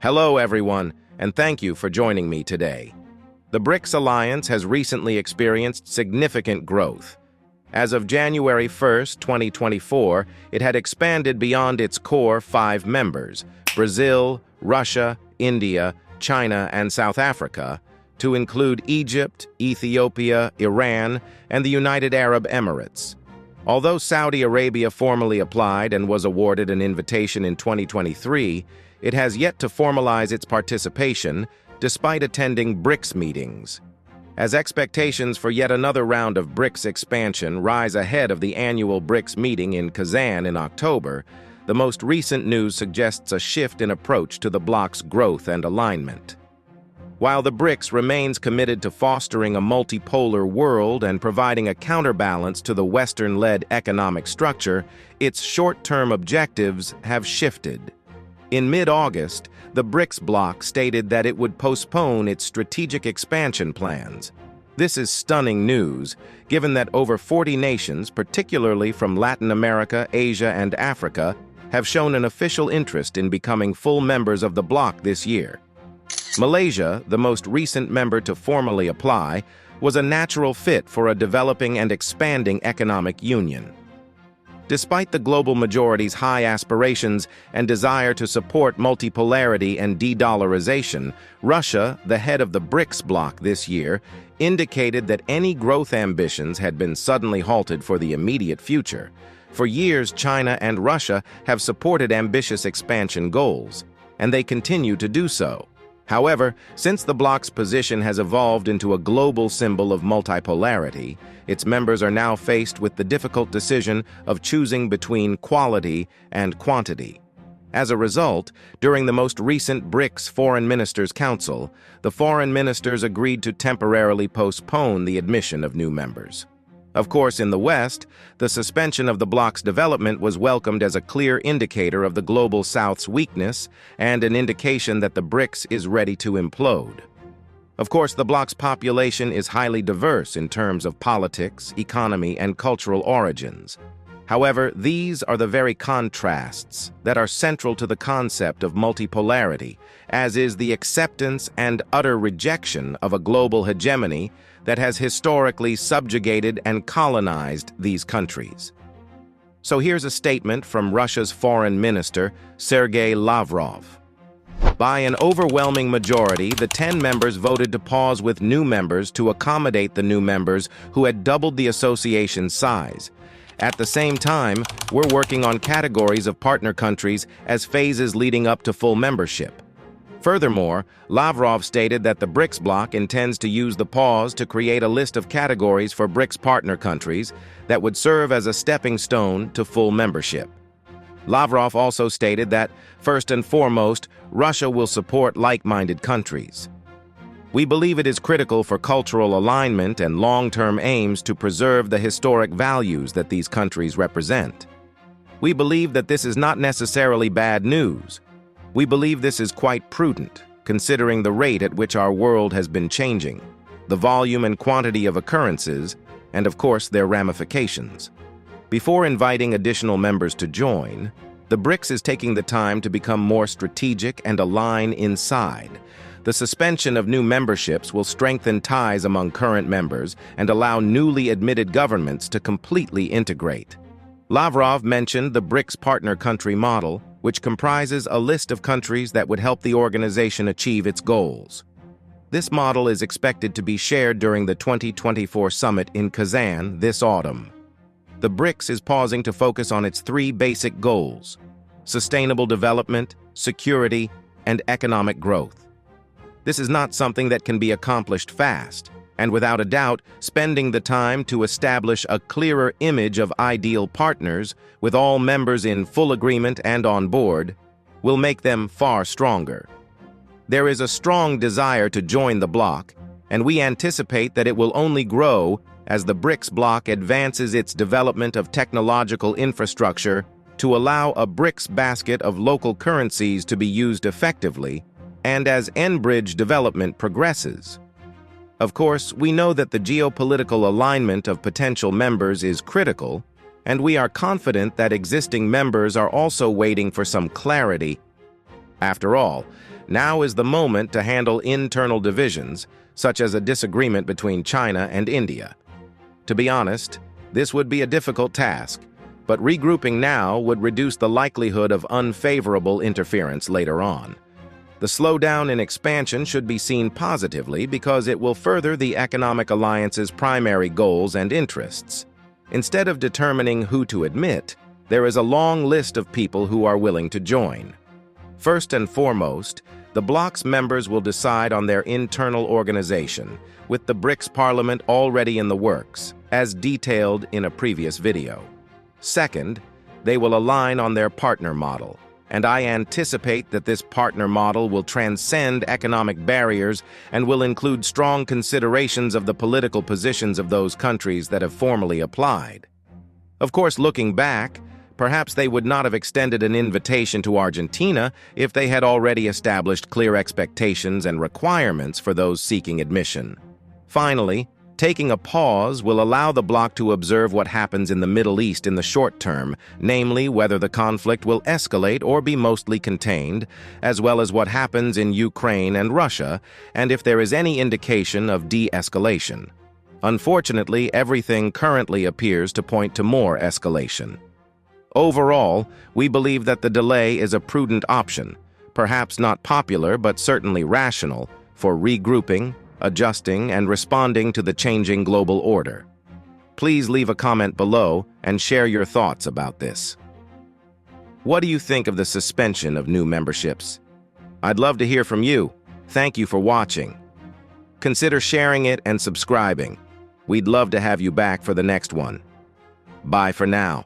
Hello, everyone, and thank you for joining me today. The BRICS alliance has recently experienced significant growth. As of January 1st, 2024, it had expanded beyond its core 5 members, Brazil, Russia, India, China, and South Africa, to include Egypt, Ethiopia, Iran, and the United Arab Emirates. Although Saudi Arabia formally applied and was awarded an invitation in 2023, it has yet to formalize its participation, despite attending BRICS meetings. As expectations for yet another round of BRICS expansion rise ahead of the annual BRICS meeting in Kazan in October, the most recent news suggests a shift in approach to the bloc's growth and alignment. While the BRICS remains committed to fostering a multipolar world and providing a counterbalance to the Western-led economic structure, its short-term objectives have shifted. In mid-August, the BRICS bloc stated that it would postpone its strategic expansion plans. This is stunning news, given that over 40 nations, particularly from Latin America, Asia, and Africa, have shown an official interest in becoming full members of the bloc this year. Malaysia, the most recent member to formally apply, was a natural fit for a developing and expanding economic union. Despite the global majority's high aspirations and desire to support multipolarity and de-dollarization, Russia, the head of the BRICS bloc this year, indicated that any growth ambitions had been suddenly halted for the immediate future. For years, China and Russia have supported ambitious expansion goals, and they continue to do so. However, since the bloc's position has evolved into a global symbol of multipolarity, its members are now faced with the difficult decision of choosing between quality and quantity. As a result, during the most recent BRICS Foreign Ministers' Council, the foreign ministers agreed to temporarily postpone the admission of new members. Of course, in the West, the suspension of the bloc's development was welcomed as a clear indicator of the Global South's weakness and an indication that the BRICS is ready to implode. Of course, the bloc's population is highly diverse in terms of politics, economy, and cultural origins. However, these are the very contrasts that are central to the concept of multipolarity, as is the acceptance and utter rejection of a global hegemony that has historically subjugated and colonized these countries. So here's a statement from Russia's foreign minister, Sergei Lavrov. By an overwhelming majority, the 10 members voted to pause with new members to accommodate the new members who had doubled the association's size. At the same time, we're working on categories of partner countries as phases leading up to full membership. Furthermore, Lavrov stated that the BRICS bloc intends to use the pause to create a list of categories for BRICS partner countries that would serve as a stepping stone to full membership. Lavrov also stated that, first and foremost, Russia will support like-minded countries. We believe it is critical for cultural alignment and long-term aims to preserve the historic values that these countries represent. We believe that this is not necessarily bad news. We believe this is quite prudent, considering the rate at which our world has been changing, the volume and quantity of occurrences, and of course their ramifications. Before inviting additional members to join, the BRICS is taking the time to become more strategic and align inside. The suspension of new memberships will strengthen ties among current members and allow newly admitted governments to completely integrate. Lavrov mentioned the BRICS partner country model, which comprises a list of countries that would help the organization achieve its goals. This model is expected to be shared during the 2024 summit in Kazan this autumn. The BRICS is pausing to focus on its 3 basic goals: sustainable development, security, and economic growth. This is not something that can be accomplished fast, and without a doubt, spending the time to establish a clearer image of ideal partners, with all members in full agreement and on board, will make them far stronger. There is a strong desire to join the bloc, and we anticipate that it will only grow as the BRICS bloc advances its development of technological infrastructure to allow a BRICS basket of local currencies to be used effectively, and as Enbridge development progresses. Of course, we know that the geopolitical alignment of potential members is critical, and we are confident that existing members are also waiting for some clarity. After all, now is the moment to handle internal divisions, such as a disagreement between China and India. To be honest, this would be a difficult task, but regrouping now would reduce the likelihood of unfavorable interference later on. The slowdown in expansion should be seen positively because it will further the economic alliance's primary goals and interests. Instead of determining who to admit, there is a long list of people who are willing to join. First and foremost, the bloc's members will decide on their internal organization, with the BRICS Parliament already in the works, as detailed in a previous video. Second, they will align on their partner model, and I anticipate that this partner model will transcend economic barriers and will include strong considerations of the political positions of those countries that have formally applied. Of course, looking back, perhaps they would not have extended an invitation to Argentina if they had already established clear expectations and requirements for those seeking admission. Finally, taking a pause will allow the bloc to observe what happens in the Middle East in the short term, namely whether the conflict will escalate or be mostly contained, as well as what happens in Ukraine and Russia, and if there is any indication of de-escalation. Unfortunately, everything currently appears to point to more escalation. Overall, we believe that the delay is a prudent option, perhaps not popular but certainly rational, for regrouping, adjusting, and responding to the changing global order. Please leave a comment below and share your thoughts about this. What do you think of the suspension of new memberships? I'd love to hear from you. Thank you for watching. Consider sharing it and subscribing. We'd love to have you back for the next one. Bye for now.